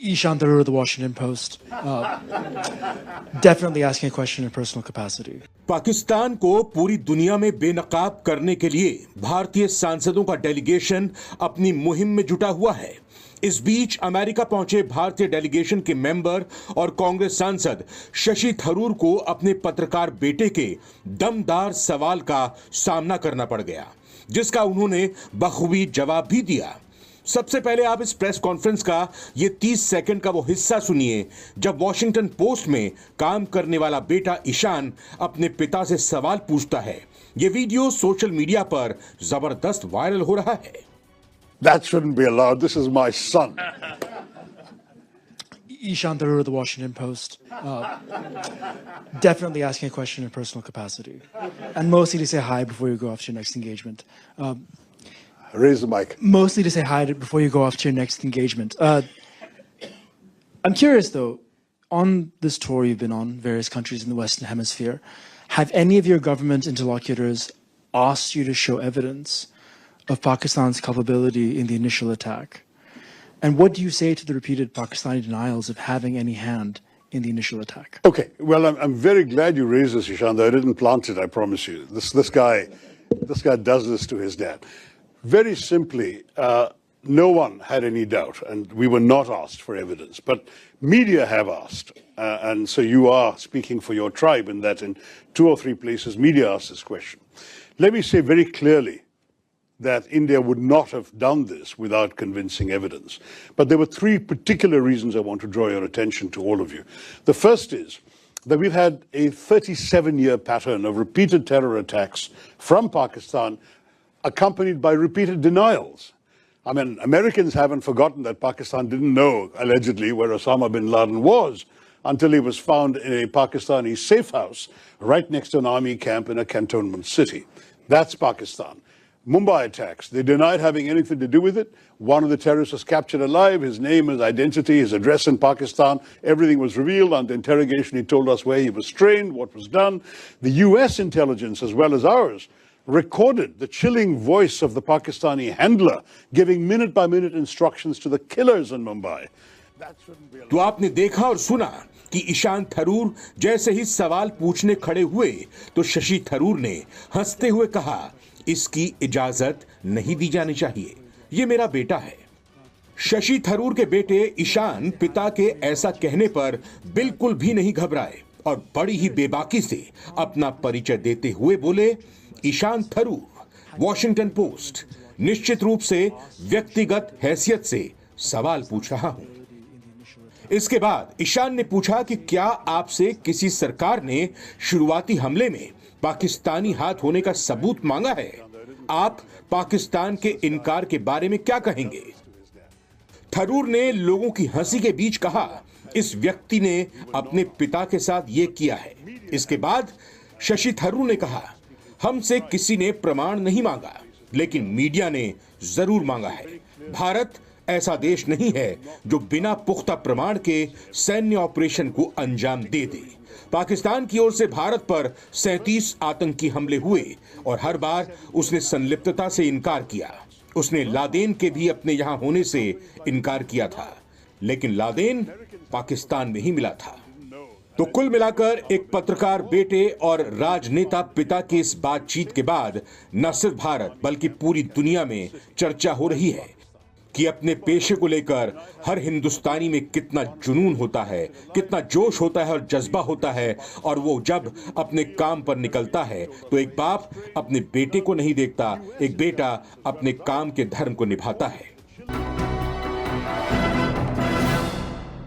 Ishan Tharoor of the Washington Post. Definitely asking a question in personal capacity. Pakistan को पूरी दुनिया में बेनकाब करने के लिए भारतीय सांसदों का डेलीगेशन अपनी मुहिम में जुटा हुआ है। इस बीच अमेरिका पहुंचे भारतीय डेलीगेशन के मेंबर और कांग्रेस सांसद शशि थरूर को अपने पत्रकार बेटे के दमदार सवाल का सामना करना पड़ गया, जिसका उन्होंने बखूबी जवाब भी दिया। सबसे पहले आप इस प्रेस कॉन्फ्रेंस का ये 30 सेकंड का वो हिस्सा सुनिए जब वॉशिंगटन पोस्ट में काम करने वाला बेटा ईशान अपने पिता से सवाल पूछता है। ये वीडियो सोशल मीडिया पर जबरदस्त वायरल हो रहा है। That shouldn't be allowed. This is my son. Ishan Tharoor of the Washington Post. Definitely asking a question in personal capacity. And mostly to say hi before you go off to your next engagement. Raise the mic. Mostly to say hi before you go off to your next engagement. I'm curious though, on this tour you've been on, various countries in the Western Hemisphere, have any of your government interlocutors asked you to show evidence of Pakistan's culpability in the initial attack? And what do you say to the repeated Pakistani denials of having any hand in the initial attack? Okay, well, I'm very glad you raised this, Ishan, though I didn't plant it, I promise you. This guy does this to his dad. Very simply, no one had any doubt, and we were not asked for evidence. But media have asked, and so you are speaking for your tribe in that in 2 or 3 places media asked this question. Let me say very clearly that India would not have done this without convincing evidence. But there were 3 particular reasons I want to draw your attention to, all of you. The first is that we've had a 37-year pattern of repeated terror attacks from Pakistan, accompanied by repeated denials. I mean, Americans haven't forgotten that Pakistan didn't know, allegedly, where Osama bin Laden was until he was found in a Pakistani safe house right next to an army camp in a cantonment city. That's Pakistan. Mumbai attacks, they denied having anything to do with it. One of the terrorists was captured alive, his name, his identity, his address in Pakistan, everything was revealed. Under interrogation, he told us where he was trained, what was done. The US intelligence, as well as ours, recorded the chilling voice of the Pakistani handler giving minute-by-minute instructions to the killers in Mumbai. तो आपने देखा और सुना कि ईशान थरूर जैसे ही सवाल पूछने खड़े हुए तो शशि थरूर ने हंसते हुए कहा, इसकी इजाजत नहीं दी जानी चाहिए, ये मेरा बेटा है। शशि थरूर के बेटे ईशान पिता के ऐसा कहने पर बिल्कुल भी नहीं घबराए और बड़ी ही बेबाकी से अपना परिचय देते हुए बोले, ईशान थरूर, वॉशिंगटन पोस्ट, निश्चित रूप से व्यक्तिगत हैसियत से सवाल पूछ रहा हूं। इसके बाद ईशान ने पूछा कि क्या आपसे किसी सरकार ने शुरुआती हमले में पाकिस्तानी हाथ होने का सबूत मांगा है? आप पाकिस्तान के इनकार के बारे में क्या कहेंगे? थरूर ने लोगों की हंसी के बीच कहा, इस व्यक्ति ने अपने पिता के साथ यह किया है। इसके बाद शशि थरूर ने कहा, हमसे किसी ने प्रमाण नहीं मांगा, लेकिन मीडिया ने जरूर मांगा है। भारत ऐसा देश नहीं है जो बिना पुख्ता प्रमाण के सैन्य ऑपरेशन को अंजाम दे दे। पाकिस्तान की ओर से भारत पर 37 आतंकी हमले हुए और हर बार उसने संलिप्तता से इनकार किया। उसने लादेन के भी अपने यहां होने से इनकार किया था, लेकिन लादेन पाकिस्तान में ही मिला था। तो कुल मिलाकर एक पत्रकार बेटे और राजनेता पिता की इस बातचीत के बाद न सिर्फ भारत बल्कि पूरी दुनिया में चर्चा हो रही है कि अपने पेशे को लेकर हर हिंदुस्तानी में कितना जुनून होता है, कितना जोश होता है और जज्बा होता है, और वो जब अपने काम पर निकलता है तो एक बाप अपने बेटे को नहीं देखता, एक बेटा अपने काम के धर्म को निभाता है।